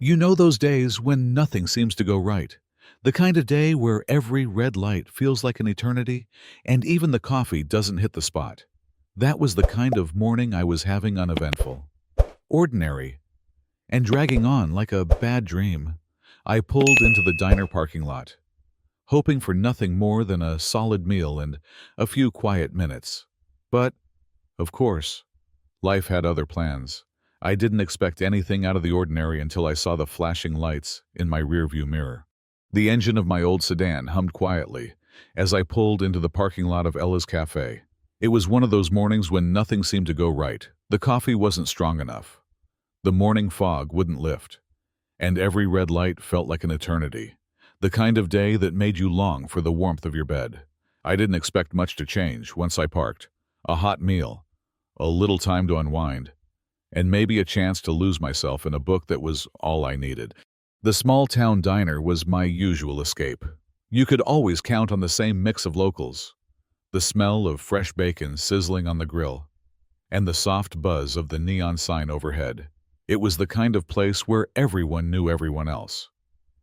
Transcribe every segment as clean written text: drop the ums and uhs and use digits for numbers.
You know those days when nothing seems to go right. The kind of day where every red light feels like an eternity and even the coffee doesn't hit the spot. That was the kind of morning I was having, uneventful, ordinary, and dragging on like a bad dream. I pulled into the diner parking lot, hoping for nothing more than a solid meal and a few quiet minutes. But, of course, life had other plans. I didn't expect anything out of the ordinary until I saw the flashing lights in my rearview mirror. The engine of my old sedan hummed quietly as I pulled into the parking lot of Ella's Cafe. It was one of those mornings when nothing seemed to go right. The coffee wasn't strong enough. The morning fog wouldn't lift, and every red light felt like an eternity. The kind of day that made you long for the warmth of your bed. I didn't expect much to change once I parked. A hot meal, a little time to unwind, and maybe a chance to lose myself in a book that was all I needed. The small-town diner was my usual escape. You could always count on the same mix of locals, the smell of fresh bacon sizzling on the grill, and the soft buzz of the neon sign overhead. It was the kind of place where everyone knew everyone else.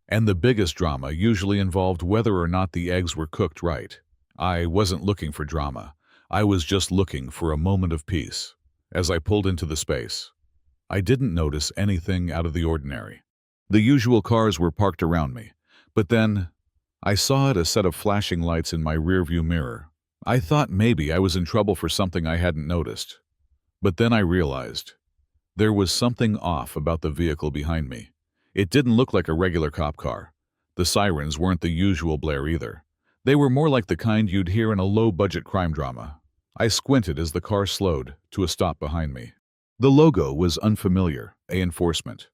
And the biggest drama usually involved whether or not the eggs were cooked right. I wasn't looking for drama. I was just looking for a moment of peace. As I pulled into the space, I didn't notice anything out of the ordinary. The usual cars were parked around me, but then I saw a set of flashing lights in my rearview mirror. I thought maybe I was in trouble for something I hadn't noticed. But then I realized there was something off about the vehicle behind me. It didn't look like a regular cop car. The sirens weren't the usual blare either. They were more like the kind you'd hear in a low-budget crime drama. I squinted as the car slowed to a stop behind me. The logo was unfamiliar, a enforcement.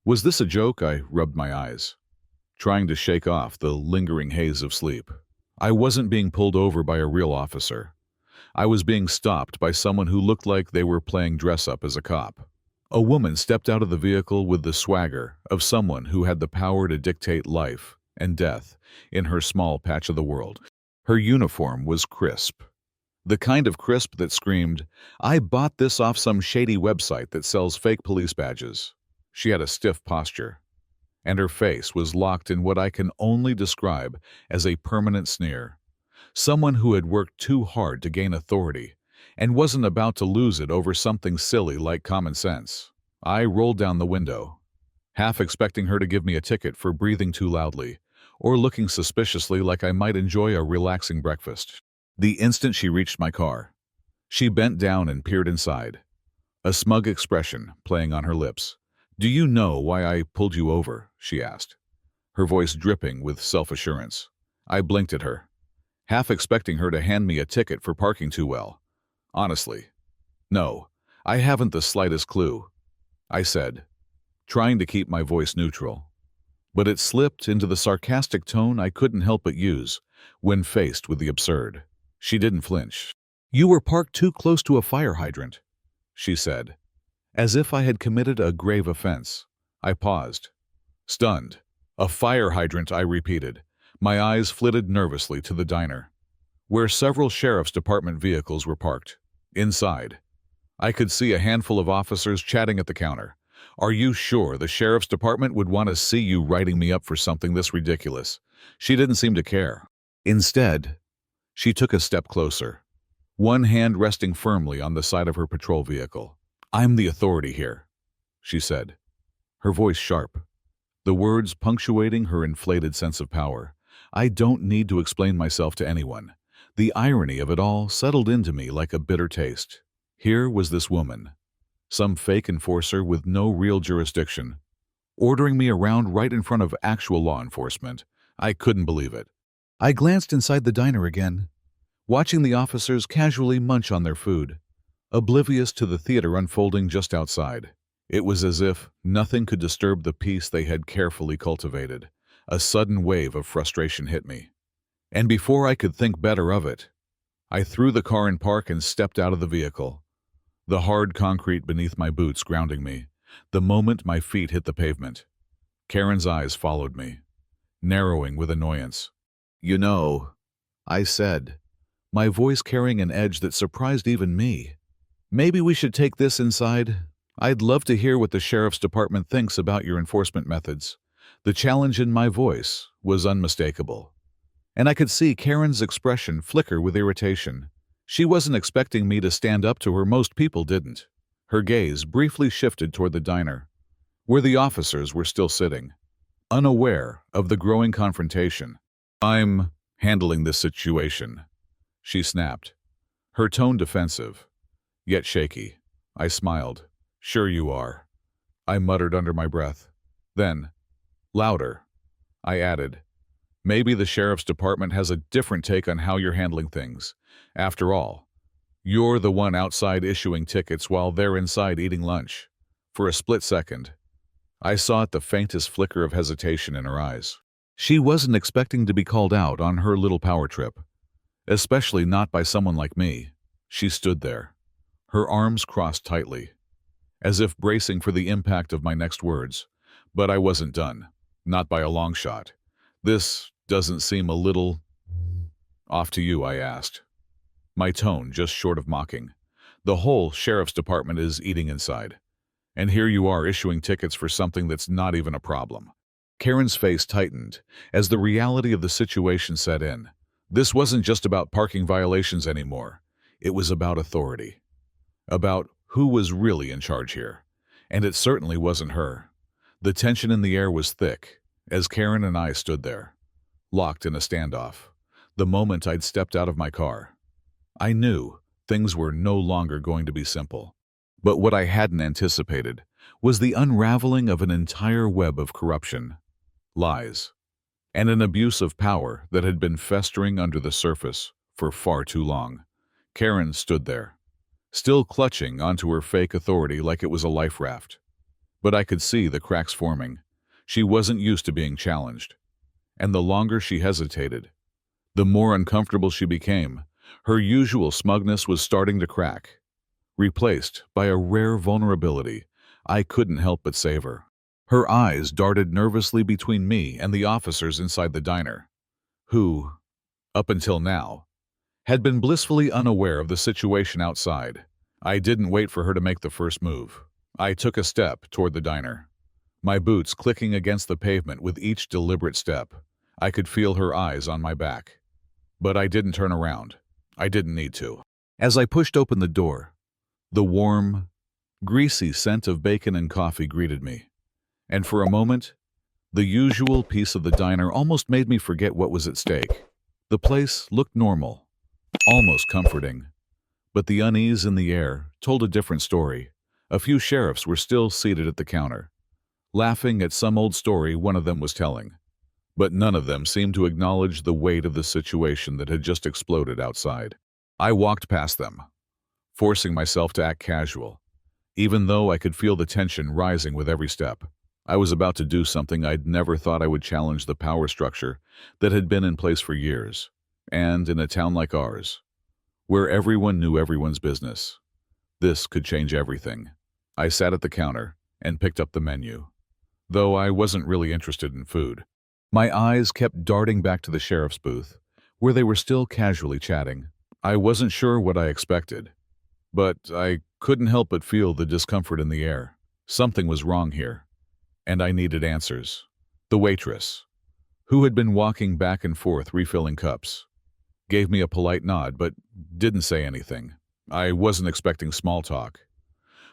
Was this a joke? I rubbed my eyes, trying to shake off the lingering haze of sleep. I wasn't being pulled over by a real officer. I was being stopped by someone who looked like they were playing dress-up as a cop. A woman stepped out of the vehicle with the swagger of someone who had the power to dictate life and death in her small patch of the world. Her uniform was crisp. The kind of crisp that screamed, "I bought this off some shady website that sells fake police badges." She had a stiff posture, and her face was locked in what I can only describe as a permanent sneer. Someone who had worked too hard to gain authority and wasn't about to lose it over something silly like common sense. I rolled down the window, half expecting her to give me a ticket for breathing too loudly or looking suspiciously like I might enjoy a relaxing breakfast. The instant she reached my car, she bent down and peered inside, a smug expression playing on her lips. "Do you know why I pulled you over?" she asked, her voice dripping with self-assurance. I blinked at her, half expecting her to hand me a ticket for parking too well. "Honestly, no, I haven't the slightest clue," I said, trying to keep my voice neutral. But it slipped into the sarcastic tone I couldn't help but use when faced with the absurd. She didn't flinch. "You were parked too close to a fire hydrant," she said, as if I had committed a grave offense. I paused, stunned. "A fire hydrant," I repeated. My eyes flitted nervously to the diner, where several sheriff's department vehicles were parked. Inside, I could see a handful of officers chatting at the counter. "Are you sure the sheriff's department would want to see you writing me up for something this ridiculous?" She didn't seem to care. Instead, she took a step closer, one hand resting firmly on the side of her patrol vehicle. "I'm the authority here," she said, her voice sharp, the words punctuating her inflated sense of power. "I don't need to explain myself to anyone." The irony of it all settled into me like a bitter taste. Here was this woman, some fake enforcer with no real jurisdiction, ordering me around right in front of actual law enforcement. I couldn't believe it. I glanced inside the diner again, watching the officers casually munch on their food, oblivious to the theater unfolding just outside. It was as if nothing could disturb the peace they had carefully cultivated. A sudden wave of frustration hit me, and before I could think better of it, I threw the car in park and stepped out of the vehicle, the hard concrete beneath my boots grounding me. The moment my feet hit the pavement, Karen's eyes followed me, narrowing with annoyance. "You know," I said, my voice carrying an edge that surprised even me, "maybe we should take this inside I'd love to hear what the sheriff's department thinks about your enforcement methods. The challenge in my voice was unmistakable, and I could see Karen's expression flicker with irritation. She wasn't expecting me to stand up to her. Most people didn't. Her gaze briefly shifted toward the diner, where the officers were still sitting, unaware of the growing confrontation. "I'm handling this situation," she snapped, her tone defensive, yet shaky. I smiled. "Sure you are," I muttered under my breath. Then, louder, I added, "Maybe the sheriff's department has a different take on how you're handling things. After all, you're the one outside issuing tickets while they're inside eating lunch." For a split second, I saw the faintest flicker of hesitation in her eyes. She wasn't expecting to be called out on her little power trip, especially not by someone like me. She stood there, her arms crossed tightly, as if bracing for the impact of my next words. But I wasn't done. Not by a long shot. "This doesn't seem a little off to you?" I asked, my tone just short of mocking. "The whole sheriff's department is eating inside, and here you are issuing tickets for something that's not even a problem." Karen's face tightened as the reality of the situation set in. This wasn't just about parking violations anymore. It was about authority, about who was really in charge here. And it certainly wasn't her. The tension in the air was thick as Karen and I stood there, locked in a standoff. The moment I'd stepped out of my car, I knew things were no longer going to be simple. But what I hadn't anticipated was the unraveling of an entire web of corruption, lies, and an abuse of power that had been festering under the surface for far too long. Karen stood there, still clutching onto her fake authority like it was a life raft. But I could see the cracks forming. She wasn't used to being challenged. And the longer she hesitated, the more uncomfortable she became. Her usual smugness was starting to crack, replaced by a rare vulnerability I couldn't help but savor. Her eyes darted nervously between me and the officers inside the diner, who, up until now, had been blissfully unaware of the situation outside. I didn't wait for her to make the first move. I took a step toward the diner, my boots clicking against the pavement with each deliberate step. I could feel her eyes on my back. But I didn't turn around. I didn't need to. As I pushed open the door, the warm, greasy scent of bacon and coffee greeted me. And for a moment, the usual peace of the diner almost made me forget what was at stake. The place looked normal, almost comforting. But the unease in the air told a different story. A few sheriffs were still seated at the counter, laughing at some old story one of them was telling. But none of them seemed to acknowledge the weight of the situation that had just exploded outside. I walked past them, forcing myself to act casual, even though I could feel the tension rising with every step. I was about to do something I'd never thought I would: challenge the power structure that had been in place for years. And in a town like ours, where everyone knew everyone's business, this could change everything. I sat at the counter and picked up the menu, though I wasn't really interested in food. My eyes kept darting back to the sheriff's booth, where they were still casually chatting. I wasn't sure what I expected, but I couldn't help but feel the discomfort in the air. Something was wrong here, and I needed answers. The waitress, who had been walking back and forth refilling cups, gave me a polite nod but didn't say anything. I wasn't expecting small talk.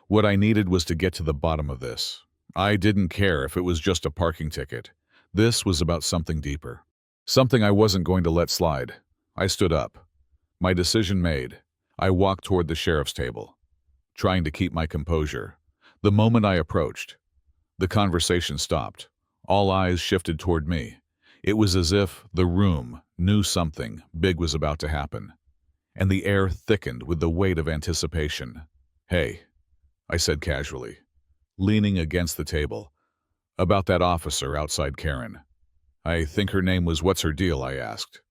What I needed was to get to the bottom of this. I didn't care if it was just a parking ticket. This was about something deeper, something I wasn't going to let slide. I stood up, my decision made. I walked toward the sheriff's table, trying to keep my composure. The moment I approached, the conversation stopped. All eyes shifted toward me. It was as if the room knew something big was about to happen, and the air thickened with the weight of anticipation. "Hey," I said casually, leaning against the table, "about that officer outside Karen. I think her name was what's her deal?" I asked,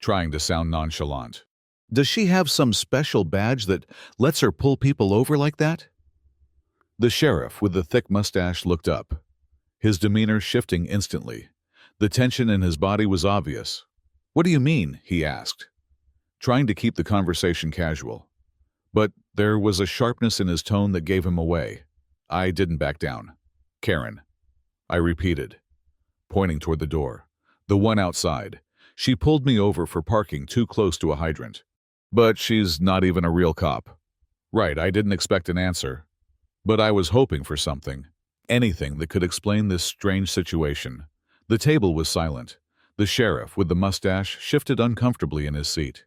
trying to sound nonchalant. "Does she have some special badge that lets her pull people over like that?" The sheriff with the thick mustache looked up, his demeanor shifting instantly. The tension in his body was obvious. "What do you mean?" he asked, trying to keep the conversation casual. But there was a sharpness in his tone that gave him away. I didn't back down. Karen, I repeated, pointing toward the door. The one outside. She pulled me over for parking too close to a hydrant. But she's not even a real cop. Right, I didn't expect an answer. But I was hoping for something. Anything that could explain this strange situation. The table was silent. The sheriff, with the mustache, shifted uncomfortably in his seat,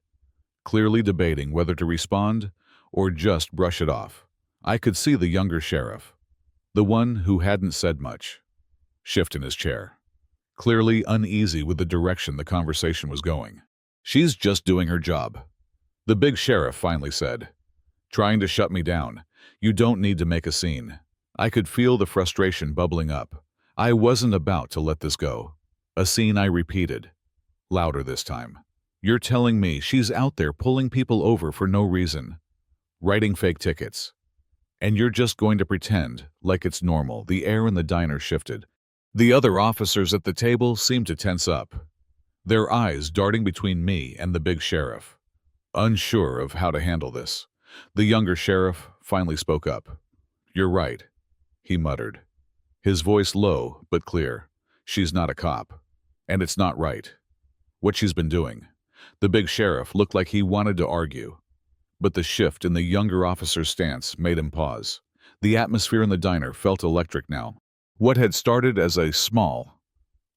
clearly debating whether to respond or just brush it off. I could see the younger sheriff, the one who hadn't said much, shift in his chair, clearly uneasy with the direction the conversation was going. She's just doing her job, the big sheriff finally said, trying to shut me down. You don't need to make a scene. I could feel the frustration bubbling up. I wasn't about to let this go. A scene, I repeated, louder this time. You're telling me she's out there pulling people over for no reason, writing fake tickets, and you're just going to pretend like it's normal? The air in the diner shifted. The other officers at the table seemed to tense up, their eyes darting between me and the big sheriff, unsure of how to handle this. The younger sheriff finally spoke up. You're right, he muttered, his voice low but clear. She's not a cop, and it's not right what she's been doing. The big sheriff looked like he wanted to argue, but the shift in the younger officer's stance made him pause. The atmosphere in the diner felt electric now. What had started as a small,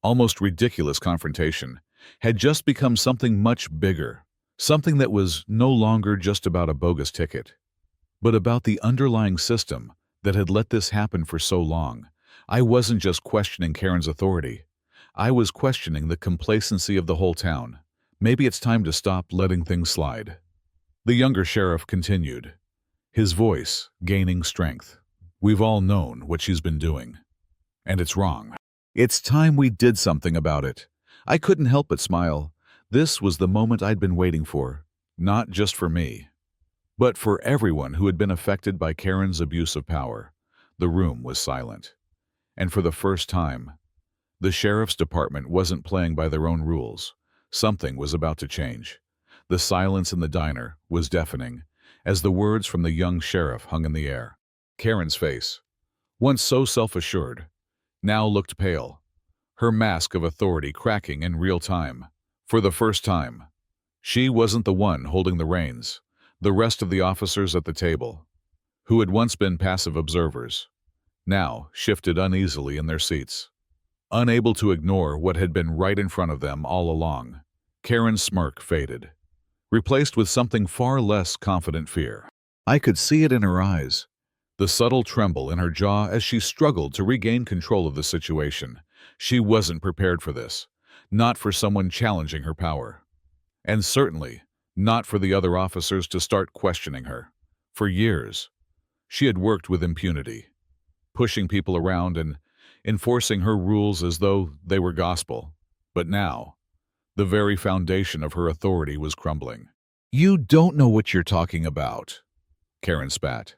almost ridiculous confrontation had just become something much bigger, something that was no longer just about a bogus ticket, but about the underlying system that had let this happen for so long. I wasn't just questioning Karen's authority. I was questioning the complacency of the whole town. Maybe it's time to stop letting things slide. The younger sheriff continued, his voice gaining strength. We've all known what she's been doing, and it's wrong. It's time we did something about it. I couldn't help but smile. This was the moment I'd been waiting for, not just for me, but for everyone who had been affected by Karen's abuse of power. The room was silent, and for the first time, the sheriff's department wasn't playing by their own rules. Something was about to change. The silence in the diner was deafening as the words from the young sheriff hung in the air. Karen's face, once so self-assured, now looked pale, her mask of authority cracking in real time. For the first time, she wasn't the one holding the reins. The rest of the officers at the table, who had once been passive observers, now shifted uneasily in their seats, unable to ignore what had been right in front of them all along. Karen's smirk faded, replaced with something far less confident fear. I could see it in her eyes, the subtle tremble in her jaw as she struggled to regain control of the situation. She wasn't prepared for this, not for someone challenging her power, and certainly not for the other officers to start questioning her. For years, she had worked with impunity, pushing people around and enforcing her rules as though they were gospel. But now, the very foundation of her authority was crumbling. You don't know what you're talking about, Karen spat,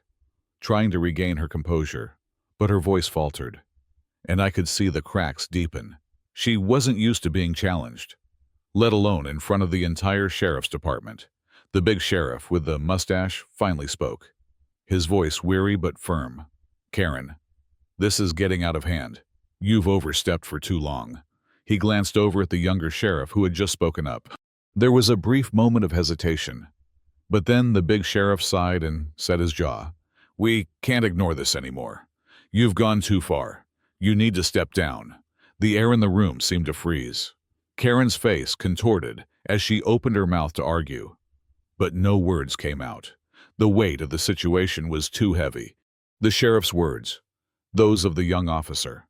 trying to regain her composure, but her voice faltered, and I could see the cracks deepen. She wasn't used to being challenged, let alone in front of the entire sheriff's department. The big sheriff with the mustache finally spoke, his voice weary but firm. Karen, this is getting out of hand. You've overstepped for too long. He glanced over at the younger sheriff who had just spoken up. There was a brief moment of hesitation, but then the big sheriff sighed and set his jaw. We can't ignore this anymore. You've gone too far. You need to step down. The air in the room seemed to freeze. Karen's face contorted as she opened her mouth to argue, but no words came out. The weight of the situation was too heavy. The sheriff's words, those of the young officer,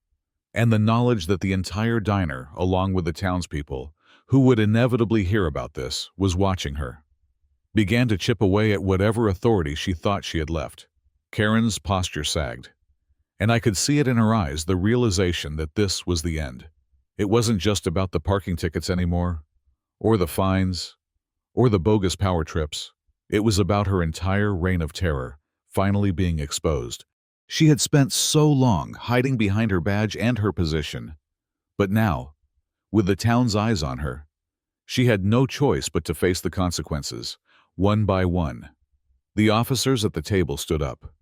and the knowledge that the entire diner, along with the townspeople, who would inevitably hear about this, was watching her, began to chip away at whatever authority she thought she had left. Karen's posture sagged, and I could see it in her eyes, the realization that this was the end. It wasn't just about the parking tickets anymore, or the fines, or the bogus power trips. It was about her entire reign of terror finally being exposed. She had spent so long hiding behind her badge and her position, but now, with the town's eyes on her, she had no choice but to face the consequences, one by one. The officers at the table stood up,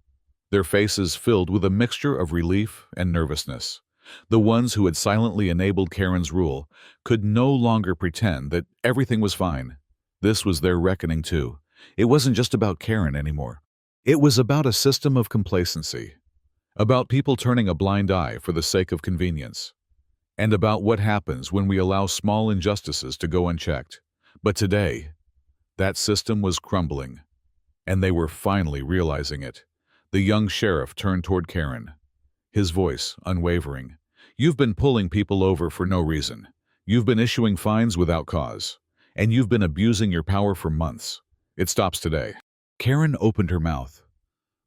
their faces filled with a mixture of relief and nervousness. The ones who had silently enabled Karen's rule could no longer pretend that everything was fine. This was their reckoning too. It wasn't just about Karen anymore. It was about a system of complacency, about people turning a blind eye for the sake of convenience, and about what happens when we allow small injustices to go unchecked. But today, that system was crumbling, and they were finally realizing it. The young sheriff turned toward Karen, his voice unwavering. "You've been pulling people over for no reason. You've been issuing fines without cause. And you've been abusing your power for months. It stops today." Karen opened her mouth,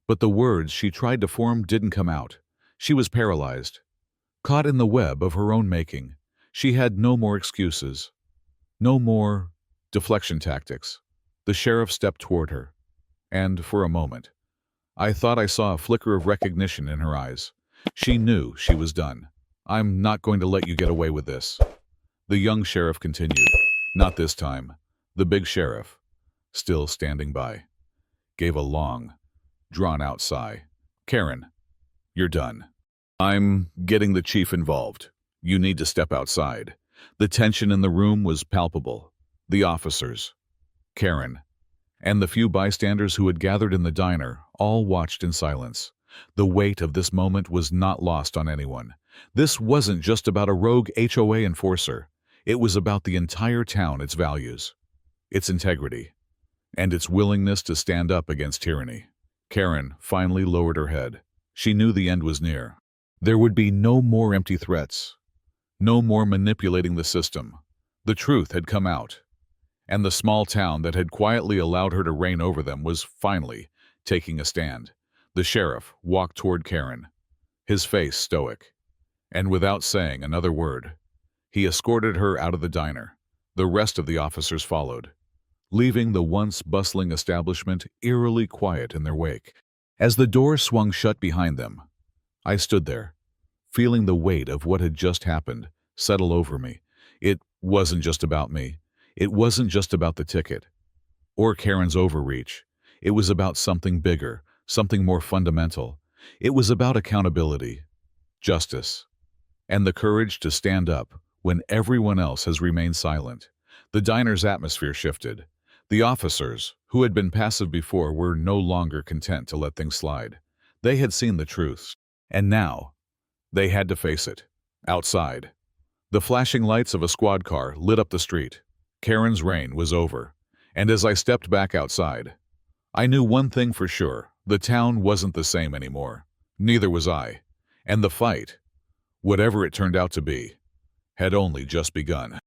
but the words she tried to form didn't come out. She was paralyzed, caught in the web of her own making. She had no more excuses, no more deflection tactics. The sheriff stepped toward her, and for a moment, I thought I saw a flicker of recognition in her eyes. She knew she was done. "I'm not going to let you get away with this." The young sheriff continued. "Not this time." The big sheriff, still standing by, gave a long, drawn-out sigh. "Karen, you're done. I'm getting the chief involved. You need to step outside." The tension in the room was palpable. The officers, Karen, and the few bystanders who had gathered in the diner all watched in silence. The weight of this moment was not lost on anyone. This wasn't just about a rogue HOA enforcer. It was about the entire town, its values, its integrity, and its willingness to stand up against tyranny. Karen finally lowered her head. She knew the end was near. There would be no more empty threats, no more manipulating the system. The truth had come out, and the small town that had quietly allowed her to reign over them was finally taking a stand. The sheriff walked toward Karen, his face stoic, and without saying another word, he escorted her out of the diner. The rest of the officers followed, leaving the once bustling establishment eerily quiet in their wake. As the door swung shut behind them, I stood there, feeling the weight of what had just happened settle over me. It wasn't just about me. It wasn't just about the ticket or Karen's overreach. It was about something bigger, something more fundamental. It was about accountability, justice, and the courage to stand up when everyone else has remained silent. The diner's atmosphere shifted. The officers, who had been passive before, were no longer content to let things slide. They had seen the truth, and now they had to face it. Outside, the flashing lights of a squad car lit up the street. Karen's reign was over, and as I stepped back outside, I knew one thing for sure: the town wasn't the same anymore. Neither was I, and the fight, whatever it turned out to be, had only just begun.